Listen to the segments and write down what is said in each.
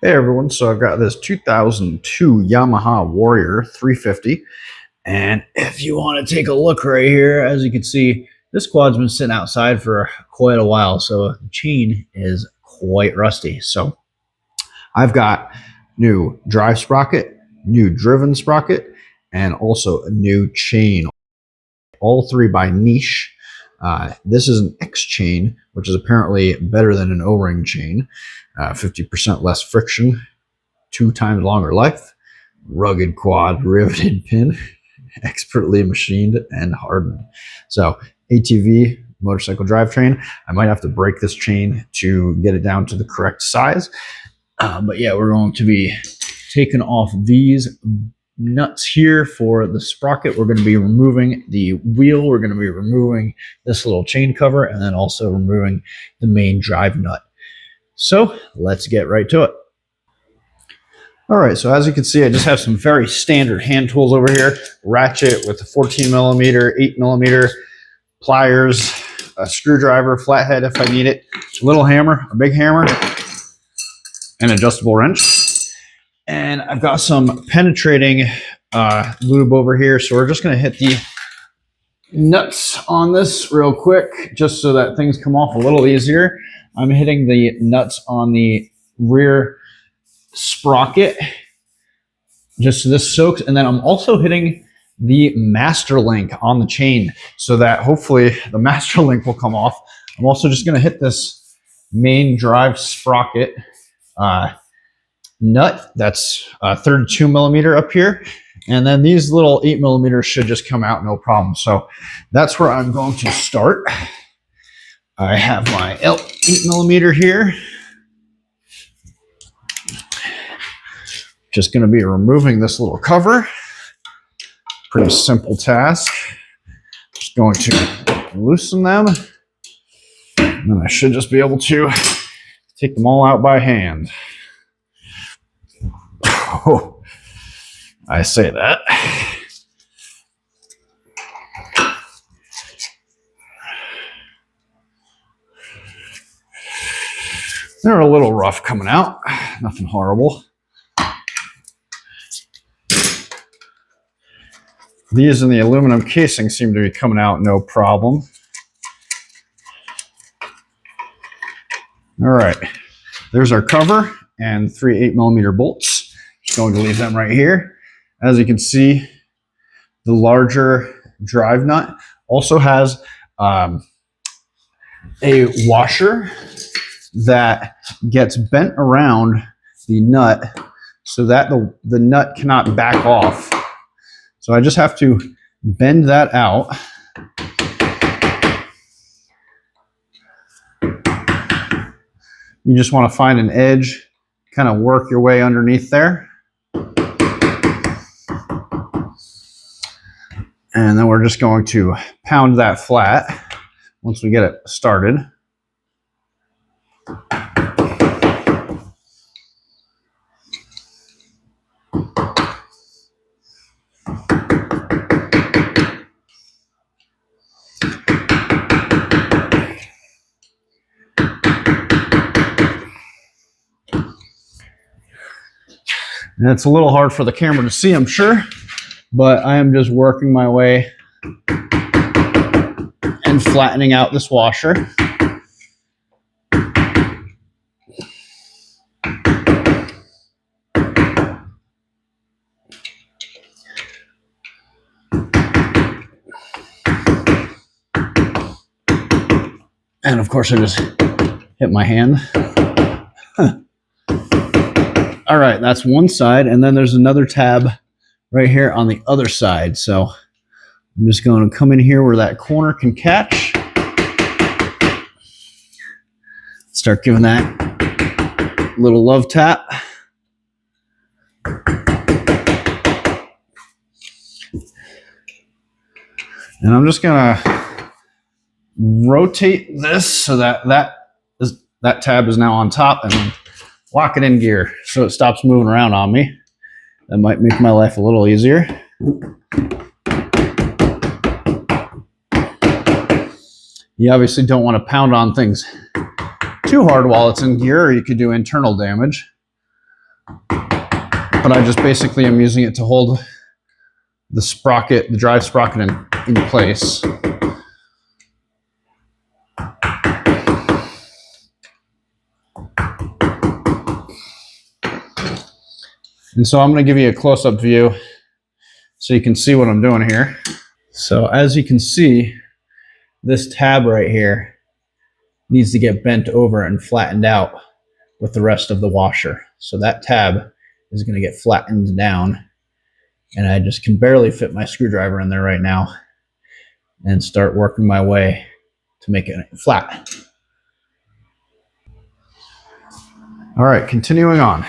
Hey everyone, so I've got this 2002 Yamaha Warrior 350, and if you want to take a look right here, as you can see, this quad's been sitting outside for quite a while, so the chain is quite rusty. So I've got new drive sprocket, new driven sprocket, and also a new chain, all three by Niche. This is an X chain, which is apparently better than an O-ring chain. 50% less friction, 2 times longer life, rugged quad riveted pin, expertly machined and hardened. So ATV motorcycle drivetrain. I might have to break this chain to get it down to the correct size. But yeah, we're going to be taking off these nuts here for the sprocket. We're going to be removing the wheel. We're going to be removing this little chain cover and then also removing the main drive nut. So let's get right to it. All right, so as you can see, I just have some very standard hand tools over here. Ratchet with a 14 millimeter, 8 millimeter, pliers, a screwdriver, flathead if I need it, a little hammer, a big hammer, an adjustable wrench. And I've got some penetrating lube over here. So we're just gonna hit the nuts on this real quick, just so that things come off a little easier. I'm hitting the nuts on the rear sprocket just so this soaks, and then I'm also hitting the master link on the chain so that hopefully the master link will come off. I'm also just going to hit this main drive sprocket nut that's 32 millimeter up here, and then these little 8 millimeters should just come out no problem. So that's where I'm going to start. I have my 8 millimeter here. Just going to be removing this little cover. Pretty simple task. Just going to loosen them. And then I should just be able to take them all out by hand. Oh, I say that. They're a little rough coming out. Nothing horrible. These in the aluminum casing seem to be coming out no problem. All right, there's our cover and 3 8 millimeter bolts. Just going to leave them right here. As you can see, the larger drive nut also has a washer that gets bent around the nut so that the nut cannot back off. So I just have to bend that out. You just want to find an edge, kind of work your way underneath there. And then we're just going to pound that flat once we get it started. And it's a little hard for the camera to see, I'm sure, but I am just working my way and flattening out this washer. And of course I just hit my hand. All right, that's one side, and then there's another tab right here on the other side. So I'm just going to come in here where that corner can catch. Start giving that little love tap. And I'm just gonna rotate this so that tab is now on top, and then lock it in gear so it stops moving around on me. That might make my life a little easier. You obviously don't want to pound on things too hard while it's in gear, or you could do internal damage. but I just basically am using it to hold the sprocket, the drive sprocket in place. And so I'm going to give you a close-up view so you can see what I'm doing here. So as you can see, this tab right here needs to get bent over and flattened out with the rest of the washer. So that tab is going to get flattened down, and I just can barely fit my screwdriver in there right now and start working my way to make it flat. All right, continuing on.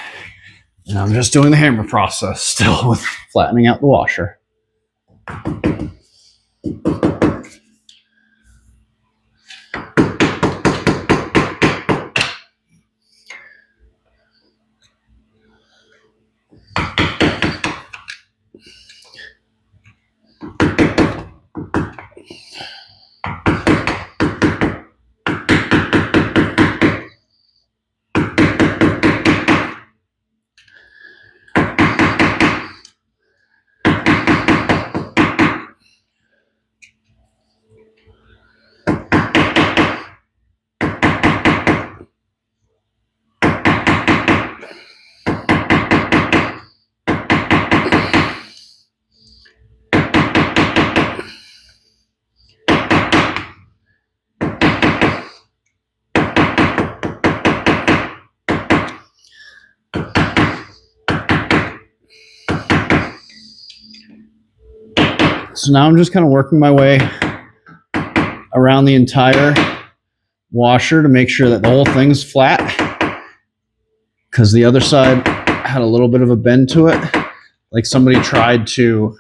And I'm just doing the hammer process still with flattening out the washer. So now I'm just kind of working my way around the entire washer to make sure that the whole thing's flat, because the other side had a little bit of a bend to it, like somebody tried to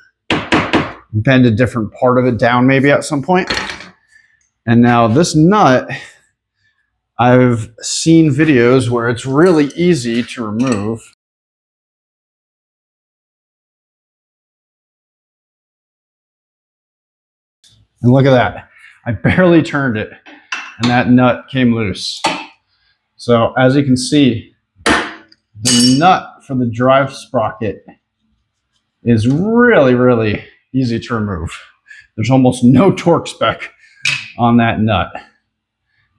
bend a different part of it down maybe at some point. And now this nut, I've seen videos where it's really easy to remove. And look at that. I barely turned it and that nut came loose. So as you can see, the nut for the drive sprocket is really, really easy to remove. There's almost no torque spec on that nut.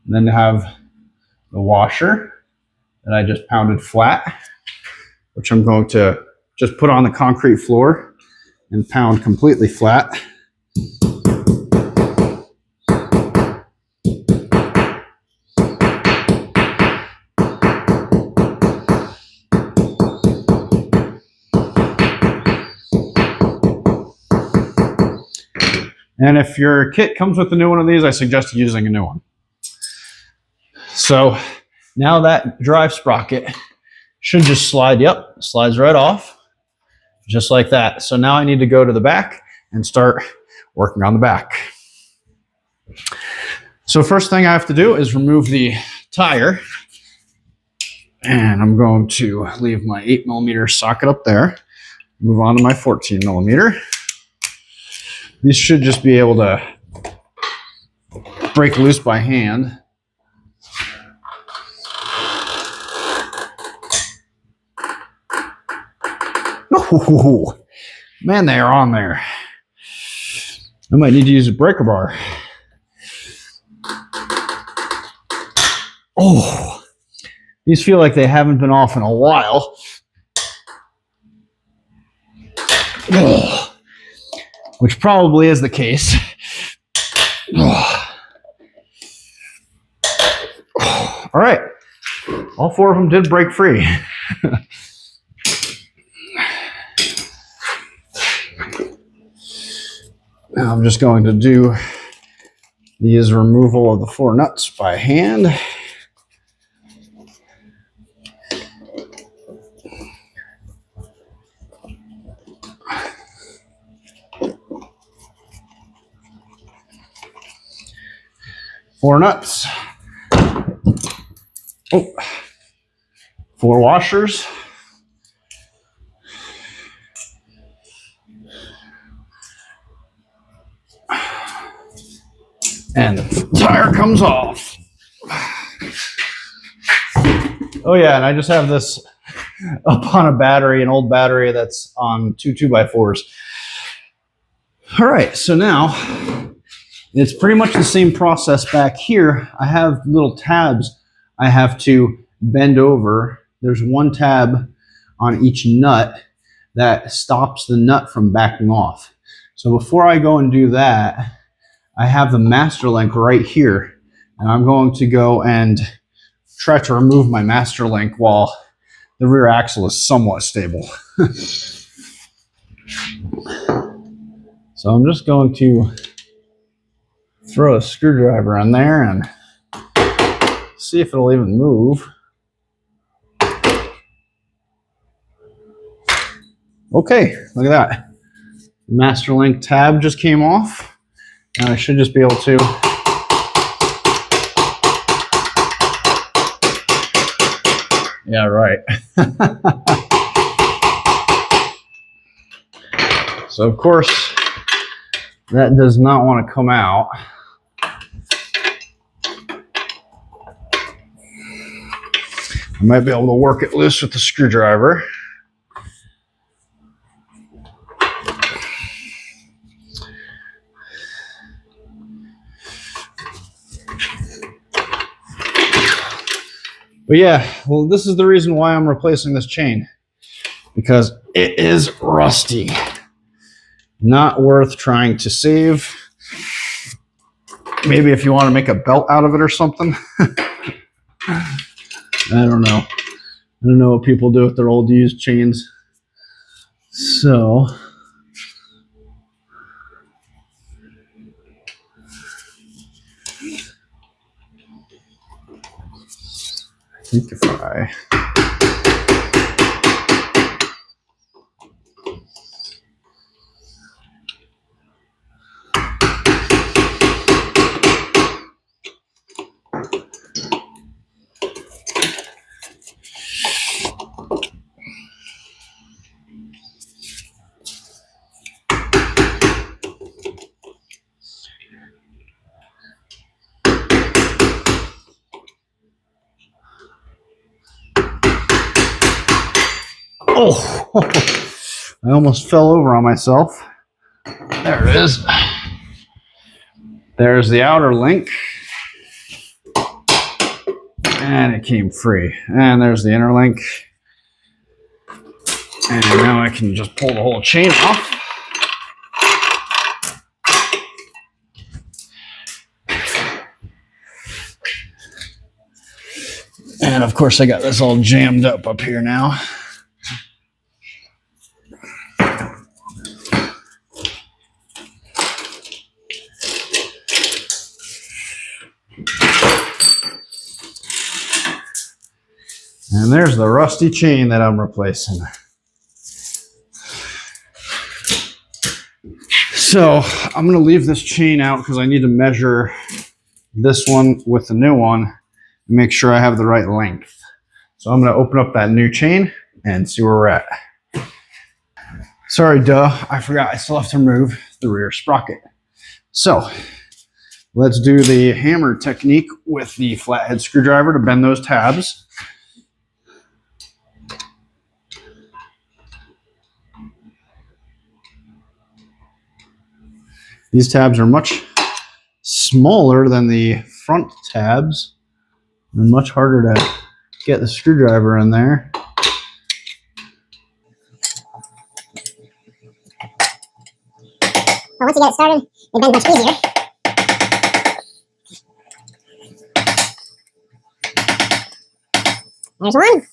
And then to have the washer that I just pounded flat, which I'm going to just put on the concrete floor and pound completely flat. And if your kit comes with a new one of these, I suggest using a new one. So now that drive sprocket should just slide, yep, slides right off, just like that. So now I need to go to the back and start working on the back. So first thing I have to do is remove the tire. And I'm going to leave my 8mm socket up there, move on to my 14mm. These should just be able to break loose by hand. Oh, man, they are on there. I might need to use a breaker bar. Oh, these feel like they haven't been off in a while. Oh, which probably is the case. Oh. All right, all four of them did break free. Now I'm just going to do these removal of the 4 nuts by hand. Four nuts. Oh, 4 washers. And the tire comes off. Oh yeah, and I just have this up on a battery, an old battery that's on two 2x4s. All right, so now it's pretty much the same process back here. I have little tabs I have to bend over. There's one tab on each nut that stops the nut from backing off. So before I go and do that, I have the master link right here, and I'm going to go and try to remove my master link while the rear axle is somewhat stable. So I'm just going to throw a screwdriver in there and see if it'll even move. Okay, look at that. Master link tab just came off, and I should just be able to yeah, right. So of course that does not want to come out. I might be able to work it loose with the screwdriver. But yeah, well, this is the reason why I'm replacing this chain, because it is rusty. Not worth trying to save. Maybe if you want to make a belt out of it or something. I don't know. I don't know what people do with their old used chains. So I think if I I almost fell over on myself. There it is. There's the outer link. And it came free. And there's the inner link. And now I can just pull the whole chain off. And of course I got this all jammed up here now. And there's the rusty chain that I'm replacing. So I'm going to leave this chain out because I need to measure this one with the new one and make sure I have the right length. So I'm going to open up that new chain and see where we're at. Sorry, I forgot I still have to remove the rear sprocket. So let's do the hammer technique with the flathead screwdriver to bend those tabs. These tabs are much smaller than the front tabs and much harder to get the screwdriver in there. But once you get it started, it bends much easier. There's one.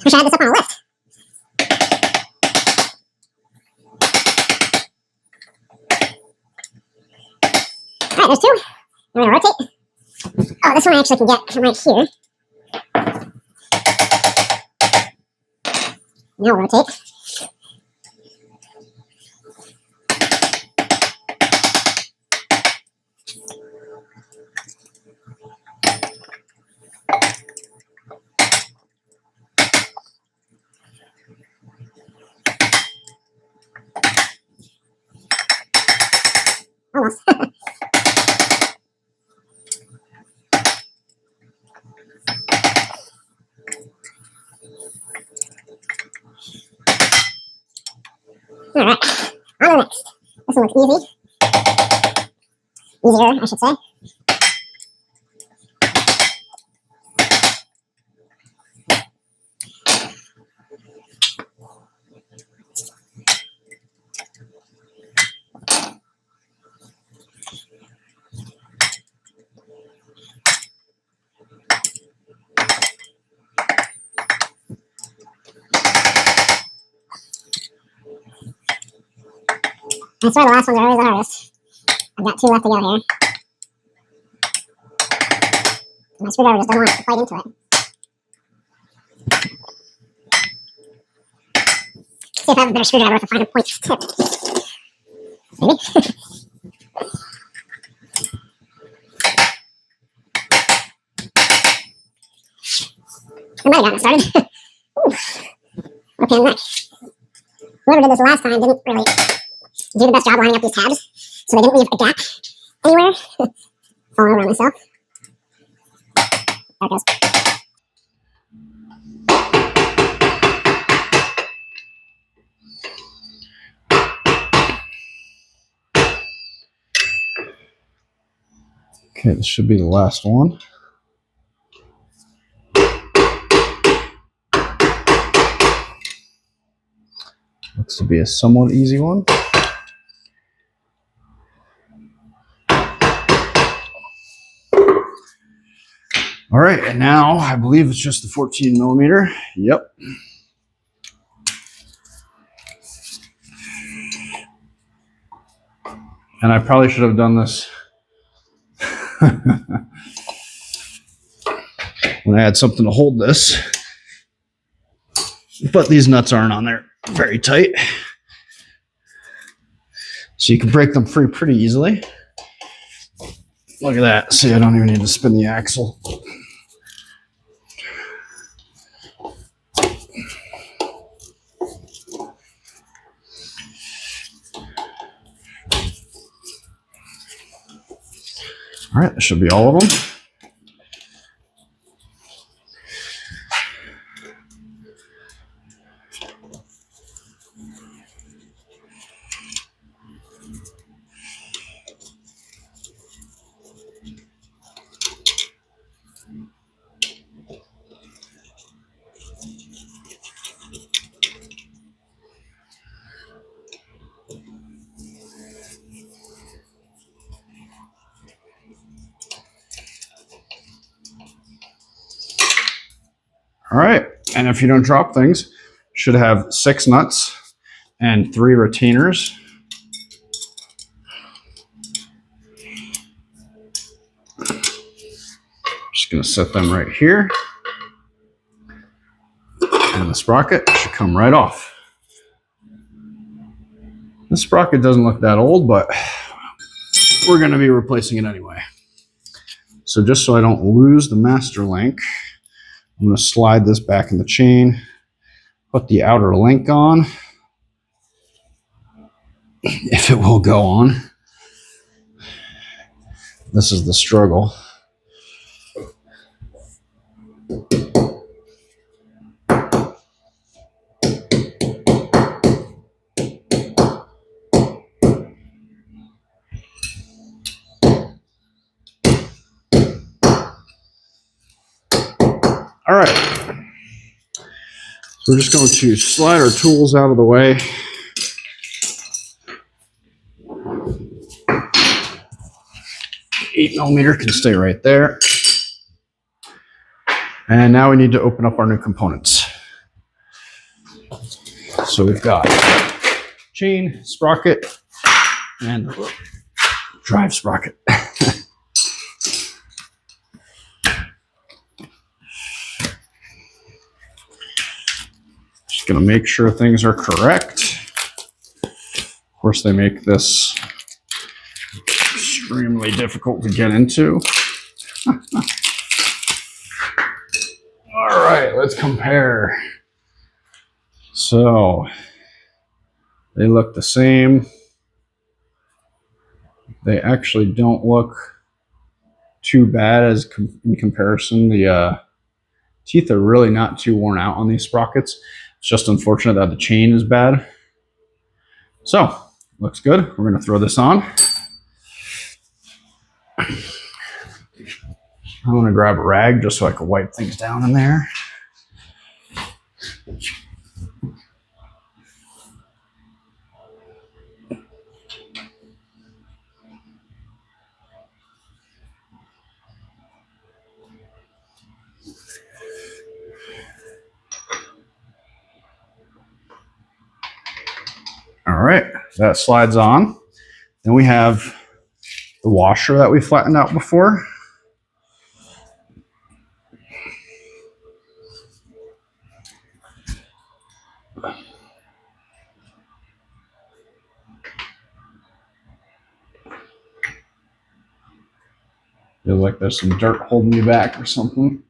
Wish I had this up on a lift. Alright, there's two. I'm going to rotate. Oh, this one I actually can get right here. Now rotate. almost. All right, on to the next. This one looks easy. Easier, I should say. I swear the last ones are always the hardest. I've got 2 left to go here. My screwdriver just doesn't want to quite into it. See if I have a better screwdriver with a finer point tip. Maybe. I might have gotten it started. Okay, next. Whoever did this last time didn't really do the best job lining up these tabs, so they didn't leave a gap anywhere. Falling over on myself. There it goes. Okay, this should be the last one. Looks to be a somewhat easy one. All right, and now I believe it's just the 14 millimeter. Yep. And I probably should have done this when I had something to hold this. But these nuts aren't on there very tight. So you can break them free pretty easily. Look at that. See, I don't even need to spin the axle. All right, that should be all of them. All right, and if you don't drop things, should have 6 nuts and 3 retainers. Just gonna set them right here. And the sprocket should come right off. The sprocket doesn't look that old, but we're gonna be replacing it anyway. So just so I don't lose the master link, I'm going to slide this back in the chain, put the outer link on, if it will go on. This is the struggle. All right, so we're just going to slide our tools out of the way. The 8mm can stay right there. And now we need to open up our new components. So we've got chain, sprocket, and drive sprocket. Just gonna make sure things are correct. Of course, they make this extremely difficult to get into. All right, let's compare. So they look the same. They actually don't look too bad in comparison. The teeth are really not too worn out on these sprockets. It's just unfortunate that the chain is bad. So, looks good. We're going to throw this on. I'm going to grab a rag just so I can wipe things down in there. All right, that slides on. Then we have the washer that we flattened out before. Feels like there's some dirt holding me back or something.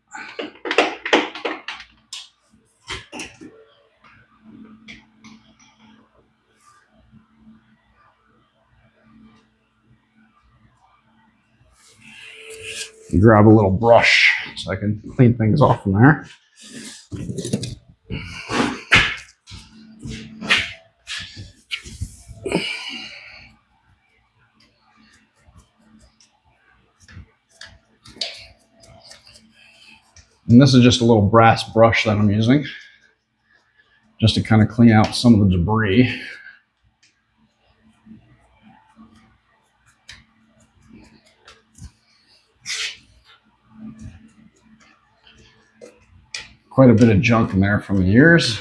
Grab a little brush so I can clean things off from there. And this is just a little brass brush that I'm using just to kind of clean out some of the debris. Quite a bit of junk in there from the years.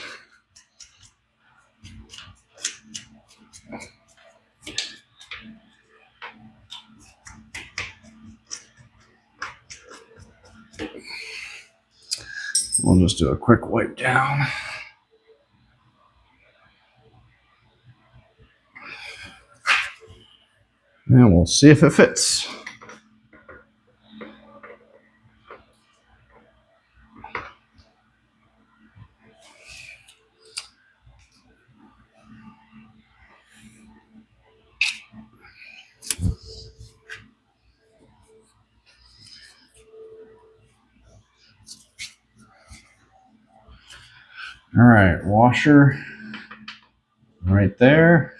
We'll just do a quick wipe down. And we'll see if it fits. All right, washer right there.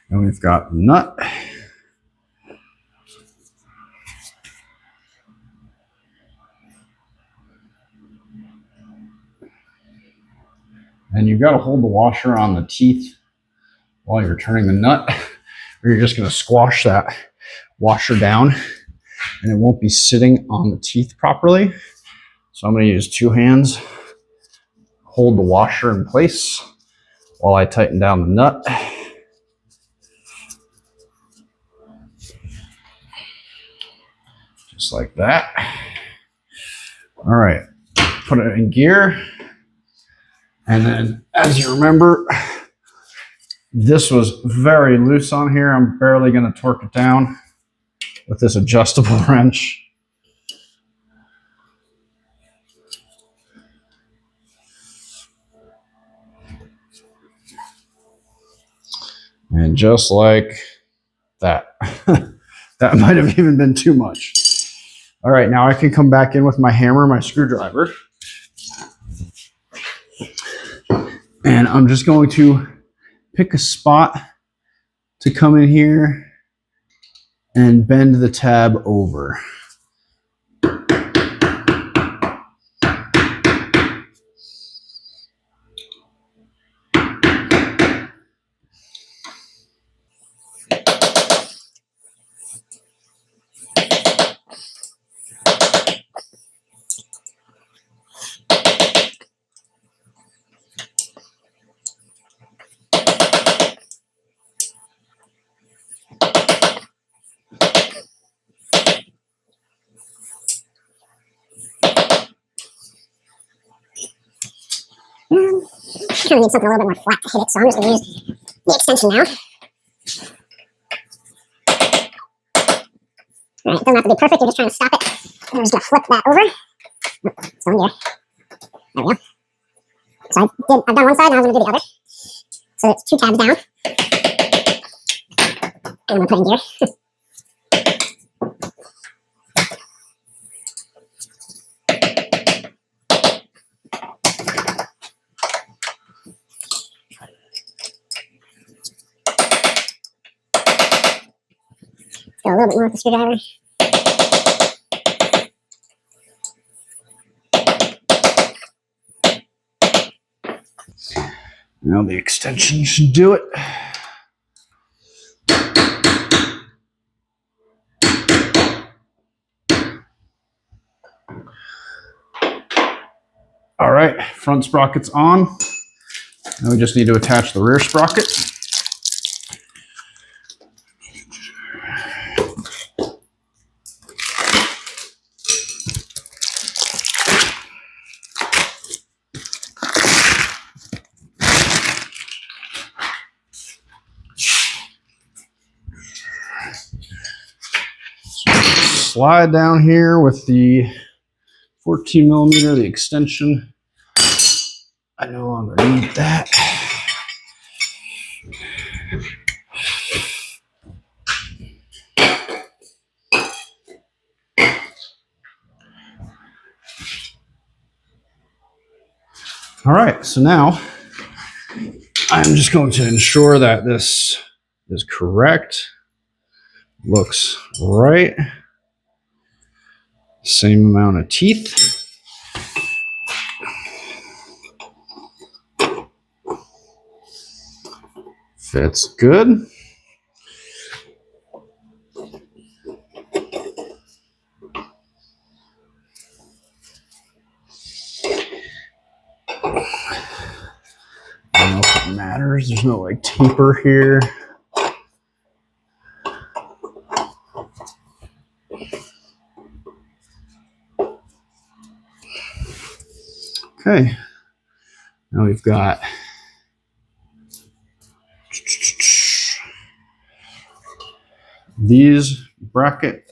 And we've got the nut. And you've got to hold the washer on the teeth while you're turning the nut, or you're just going to squash that washer down and it won't be sitting on the teeth properly. So I'm going to use two hands, hold the washer in place while I tighten down the nut. Just like that. All right, put it in gear. And then, as you remember, this was very loose on here. I'm barely going to torque it down with this adjustable wrench. And just like that. That might have even been too much. All right, now I can come back in with my hammer, my screwdriver. And I'm just going to pick a spot to come in here and bend the tab over. I kind of need something a little bit more flat to hit it, so I'm just going to use the extension now. All right, it doesn't have to be perfect, you're just trying to stop it. I'm just going to flip that over. So in here. There we go. So I've done one side, now I'm going to do the other. So it's two tabs down. And I'm going to put in gear. Go a little bit more with the screwdriver. Now the extension should do it. All right, front sprocket's on. Now we just need to attach the rear sprocket. Slide down here with the 14 millimeter, the extension. I no longer need that. All right, so now I'm just going to ensure that this is correct. Looks right. Same amount of teeth. Fits good. I don't know if it matters. There's no like taper here. Okay. Now we've got these bracket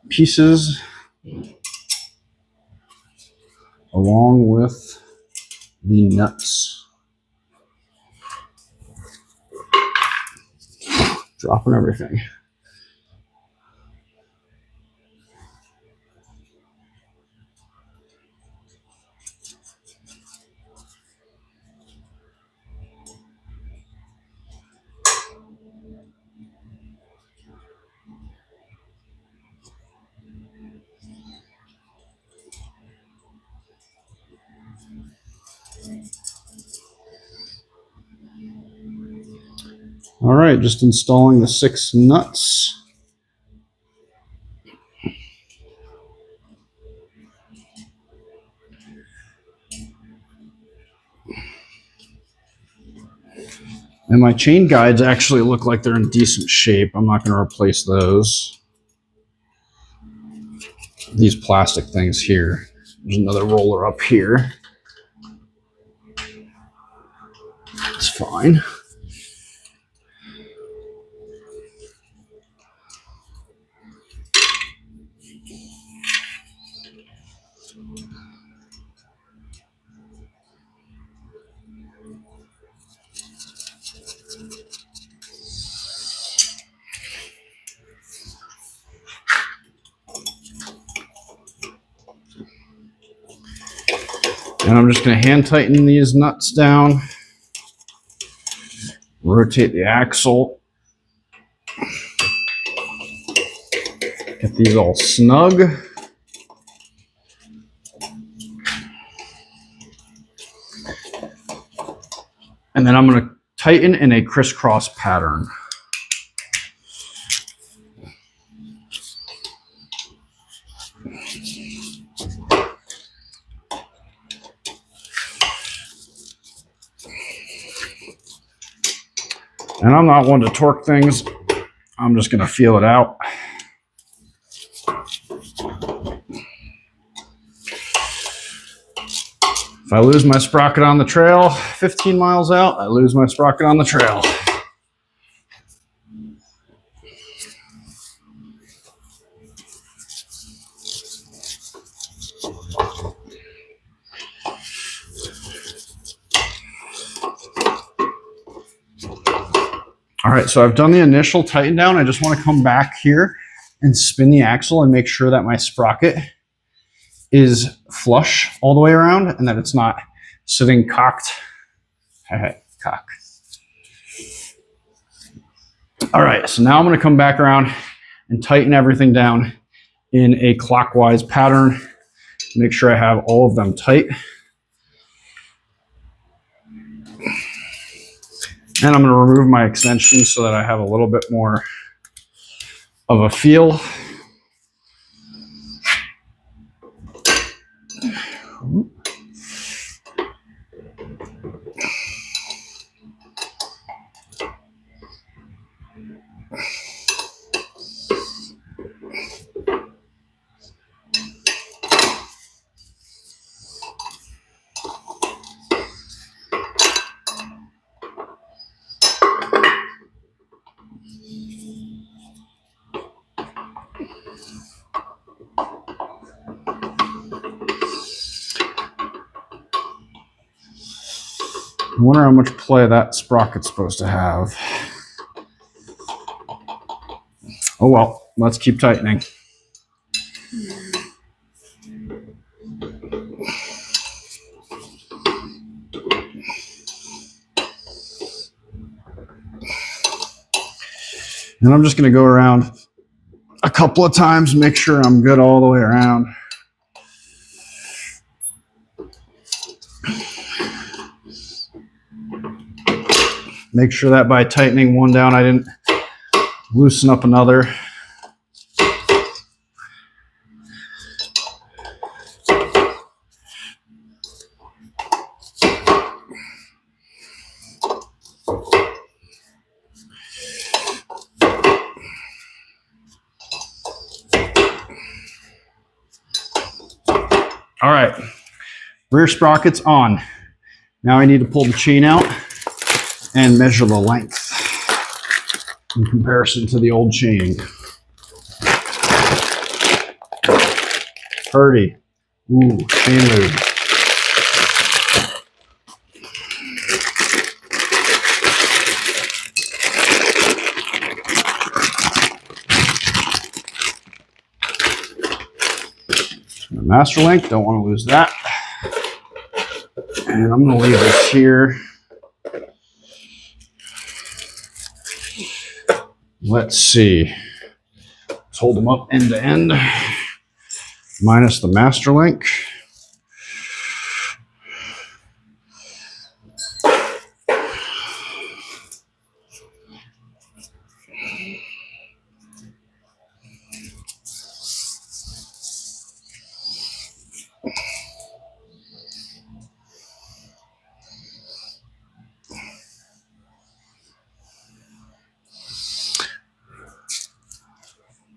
pieces along with the nuts. Dropping everything. All right, just installing the 6 nuts. And my chain guides actually look like they're in decent shape. I'm not going to replace those. These plastic things here. There's another roller up here. It's fine. And I'm just going to hand tighten these nuts down. Rotate the axle. Get these all snug. And then I'm going to tighten in a crisscross pattern. And I'm not one to torque things. I'm just going to feel it out. If I lose my sprocket on the trail, 15 miles out, I lose my sprocket on the trail. All right, so I've done the initial tighten down. I just want to come back here and spin the axle and make sure that my sprocket is flush all the way around and that it's not sitting cocked. Cock. All right, so now I'm going to come back around and tighten everything down in a clockwise pattern. Make sure I have all of them tight. And I'm going to remove my extension so that I have a little bit more of a feel. I wonder how much play that sprocket's supposed to have. Oh well, let's keep tightening. And I'm just going to go around a couple of times, make sure I'm good all the way around. Make sure that by tightening one down, I didn't loosen up another. All right, rear sprocket's on. Now I need to pull the chain out and measure the length in comparison to the old chain. Purdy. Ooh, chain lube. Master link, don't want to lose that. And I'm going to leave this here. Let's see. Let's hold them up end to end, minus the master link.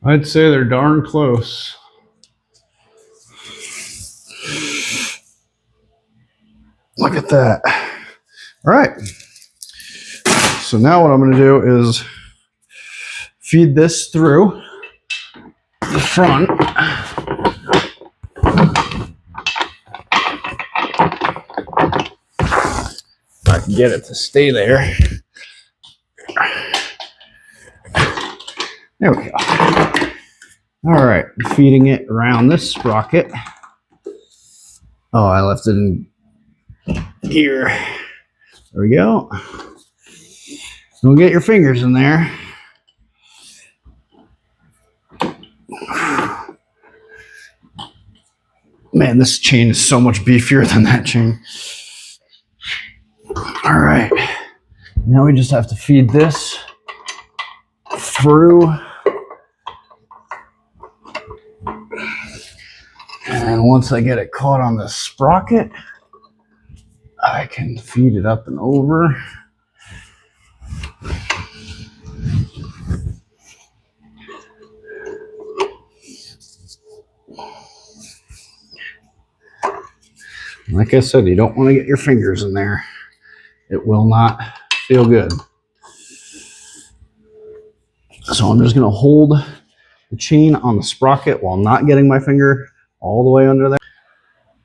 I'd say they're darn close. Look at that. All right. So now what I'm going to do is feed this through the front. If I can get it to stay there. There we go. All right, feeding it around this sprocket. Oh, I left it in here. There we go. Don't get your fingers in there. Man, this chain is so much beefier than that chain. All right, now we just have to feed this through. And once I get it caught on the sprocket, I can feed it up and over. Like I said, you don't want to get your fingers in there. It will not feel good. So I'm just going to hold the chain on the sprocket while not getting my finger all the way under there.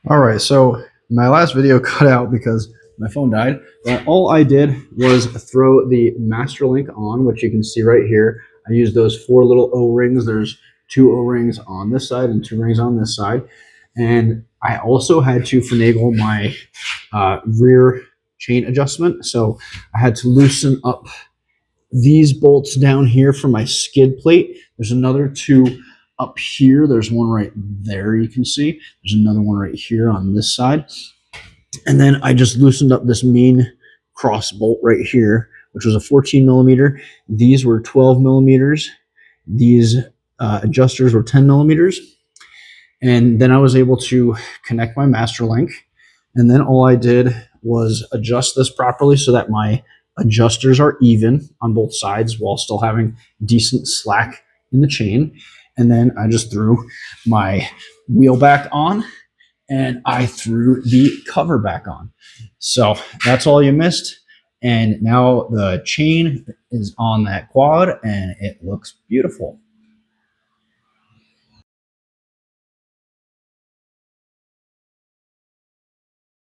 All right, so my last video cut out because my phone died. But all I did was throw the master link on, which you can see right here. I used those 4 little O-rings. There's 2 O-rings on this side and 2 rings on this side. And I also had to finagle my rear chain adjustment. So I had to loosen up these bolts down here for my skid plate. There's another 2 up here. There's one right there, you can see. There's another one right here on this side. And then I just loosened up this main cross bolt right here, which was a 14 millimeter. These were 12 millimeters. These adjusters were 10 millimeters. And then I was able to connect my master link. And then all I did was adjust this properly so that my adjusters are even on both sides while still having decent slack in the chain. And then I just threw my wheel back on and I threw the cover back on. So that's all you missed. And now the chain is on that quad and it looks beautiful.